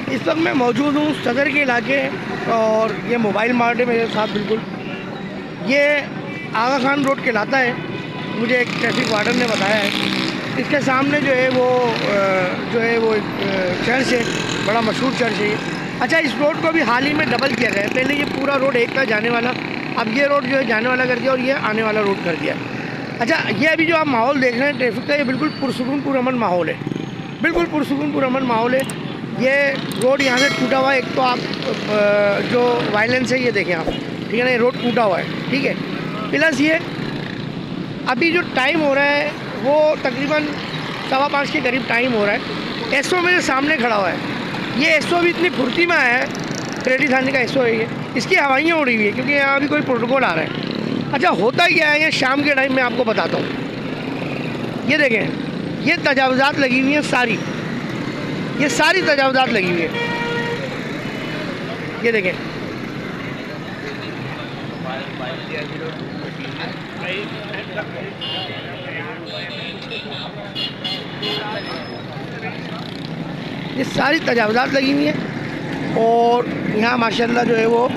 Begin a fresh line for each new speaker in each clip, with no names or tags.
इस वक्त मैं मौजूद हूँ सदर के इलाके और ये मोबाइल मार्ट है मेरे साथ बिल्कुल। ये आगा खान रोड कहलाता है, मुझे एक ट्रैफिक वार्डन ने बताया है। इसके सामने जो है वो एक चर्च है, बड़ा मशहूर चर्च है ये। अच्छा, इस रोड को भी हाल ही में डबल किया गया है। पहले ये पूरा रोड एक था जाने वाला, अब ये रोड जो है जाने वाला कर दिया और ये आने वाला रोड कर दिया। अच्छा, ये अभी जो आप माहौल देख रहे हैं ट्रैफिक का, ये बिल्कुल पुरसुकून पुरअमन माहौल है, बिल्कुल पुरसुकून पुरअमन माहौल है। ये रोड यहाँ से टूटा हुआ है। एक तो आप जो वायलेंस है ये देखें आप, ठीक है ना, ये रोड टूटा हुआ है, ठीक है। प्लस ये अभी जो टाइम हो रहा है वो तकरीबन 5:15 के करीब टाइम हो रहा है। एसओ मेरे सामने खड़ा हुआ है। ये एसओ भी इतनी फुर्ती में आया है, रेड्डी थाने का एसओ है ये। इसकी हवाइयाँ उड़ी हुई है क्योंकि यहाँ अभी कोई प्रोटोकॉल आ रहा है। अच्छा, होता क्या है, ये शाम के टाइम में आपको बताता हूँ। ये देखें, ये तजावुज़ात लगी हुई हैं सारी, ये सारी तजावुज़ात लगी हुई है। ये देखें, ये सारी तजावुज़ात लगी हुई हैं। और यहाँ माशाल्लाह जो है वो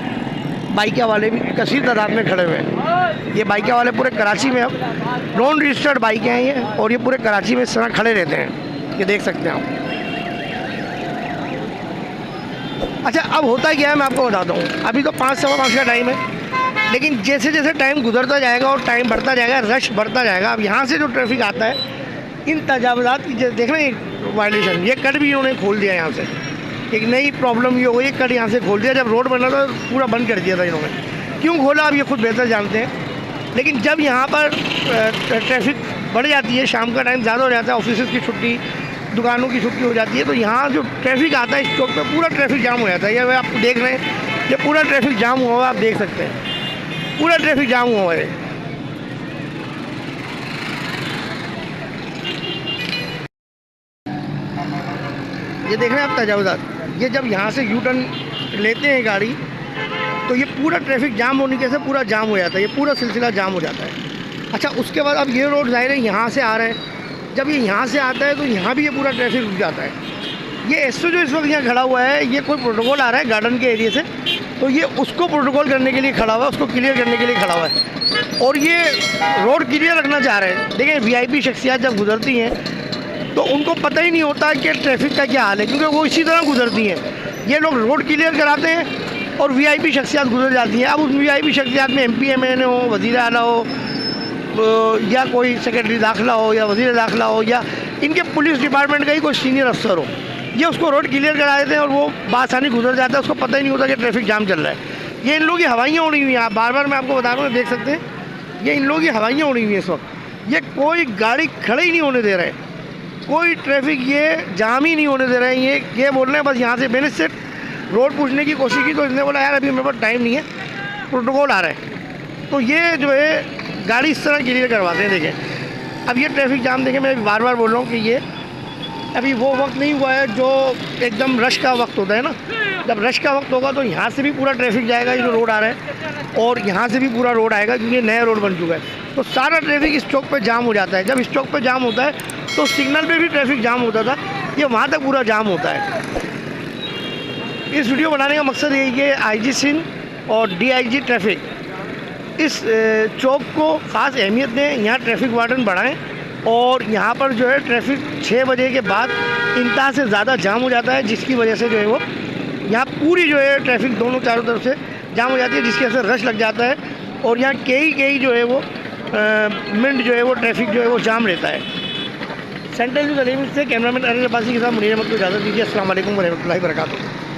बाइक वाले भी कसीर तादाद में खड़े हुए हैं। ये बाइक वाले पूरे कराची में अब नॉन रजिस्टर्ड बाइकें हैं ये, और ये पूरे कराची में इस तरह खड़े रहते हैं। ये देख सकते हैं आप। अच्छा, अब होता क्या है मैं आपको बताता हूँ। अभी तो 5:15 का टाइम है, लेकिन जैसे जैसे टाइम गुजरता जाएगा और टाइम बढ़ता जाएगा, रश बढ़ता जाएगा। अब यहाँ से जो ट्रैफिक आता है, इन तजावुज़ात की देख रहे हैं वायलेशन, ये कट भी इन्होंने खोल दिया यहाँ से। एक नई प्रॉब्लम ये हो गई, कट यहाँ से खोल दिया। जब रोड बना था पूरा बंद कर दिया था इन्होंने। क्यों खोला अब ये खुद बेहतर जानते हैं। लेकिन जब यहाँ पर ट्रैफिक बढ़ जाती है, शाम का टाइम ज़्यादा हो जाता है, ऑफिस की छुट्टी, दुकानों की छुट्टी हो जाती है, तो यहाँ जो ट्रैफिक आता है इस चौक पे पूरा ट्रैफिक जाम हो जाता है। ये आप देख रहे हैं, ये पूरा ट्रैफिक जाम हुआ हुआ, आप देख सकते हैं पूरा ट्रैफिक जाम हुआ है। ये देख रहे हैं आप तजावुज़ात। ये जब यहाँ से यू टर्न लेते हैं गाड़ी, तो ये पूरा ट्रैफिक जाम होने के से पूरा जाम हो जाता है, ये पूरा सिलसिला जाम हो जाता है। अच्छा, उसके बाद अब ये रोड ज़ाहिर है यहाँ से आ रहा है। जब ये यहाँ से आता है तो यहाँ भी ये पूरा ट्रैफिक रुक जाता है। ये एसओ जो इस वक्त यहाँ खड़ा हुआ है, ये कोई प्रोटोकॉल आ रहा है गार्डन के एरिया से, तो ये उसको प्रोटोकॉल करने के लिए खड़ा हुआ है, उसको क्लियर करने के लिए खड़ा हुआ है। और ये रोड क्लियर रखना चाह रहे हैं। देखिए, वीआईपी शख्सियत जब गुजरती हैं तो उनको पता ही नहीं होता कि ट्रैफिक का क्या हाल है, क्योंकि वो इसी तरह गुजरती हैं। ये लोग रोड क्लियर कराते हैं और वीआईपी शख्सियत गुजर जाती हैं। अब उस वीआईपी शख्सियत में एमपी एमएलए हो, वज़ीर आला हो, या कोई सेक्रेटरी दाखिला हो, या वज़ीर दाखिला हो, या इनके पुलिस डिपार्टमेंट का ही कोई सीनियर अफसर हो, ये उसको रोड क्लियर करा देते हैं और वो बासानी गुजर जाता है। उसको पता ही नहीं होता कि ट्रैफिक जाम चल रहा है। ये इन लोगों की हवाइयाँ उड़ी हुई हैं। आप बार बार मैं आपको बता रहा हूँ, देख सकते हैं, ये इन लोगों की हवाइयाँ उड़ी हुई हैं इस वक्त। ये कोई गाड़ी खड़ी ही नहीं होने दे रहे हैं, कोई ट्रैफिक ये जाम ही नहीं होने दे रहे हैं। ये बोल रहे हैं बस यहाँ से। मैंने सिर्फ रोड पूछने की कोशिश की तो इसने बोला यार अभी मेरे पास टाइम नहीं है, प्रोटोकॉल आ रहा है। तो ये जो है गाड़ी इस तरह क्लियर करवाते हैं। देखें, अब ये ट्रैफिक जाम देखें, मैं बार बार बोल रहा हूँ कि ये अभी वो वक्त नहीं हुआ है जो एकदम रश का वक्त होता है ना। जब रश का वक्त होगा तो यहाँ से भी पूरा ट्रैफिक जाएगा, ये जो रोड आ रहा है, और यहाँ से भी पूरा रोड आएगा क्योंकि ये नया रोड बन चुका है। तो सारा ट्रैफिक इस चौक पे जाम हो जाता है। जब इस चौक पे जाम होता है तो सिग्नल पे भी ट्रैफिक जाम होता था, ये वहाँ तक पूरा जाम होता है। इस वीडियो बनाने का मकसद यही कि आईजी सिंध और डीआईजी ट्रैफिक इस चौक को ख़ास अहमियत दें, यहाँ ट्रैफिक वार्डन बढ़ाएं। और यहाँ पर जो है ट्रैफिक 6 बजे के बाद इंतहा से ज़्यादा जाम हो जाता है, जिसकी वजह से जो है वो यहाँ पूरी जो है ट्रैफिक दोनों चारों तरफ से जाम हो जाती है, जिसकी वजह से रश लग जाता है। और यहाँ कई जो है वो मिनट जो है वो ट्रैफिक जो है वो जाम रहता है। सेंट्रल न्यूज़ अलीम से कैमरामैन अनिल अब्बासी के साथ मुनीर अहमद को इजाज़त दीजिए। अस्सलाम वालेकुम व रहमतुल्लाहि व बरकातुहू।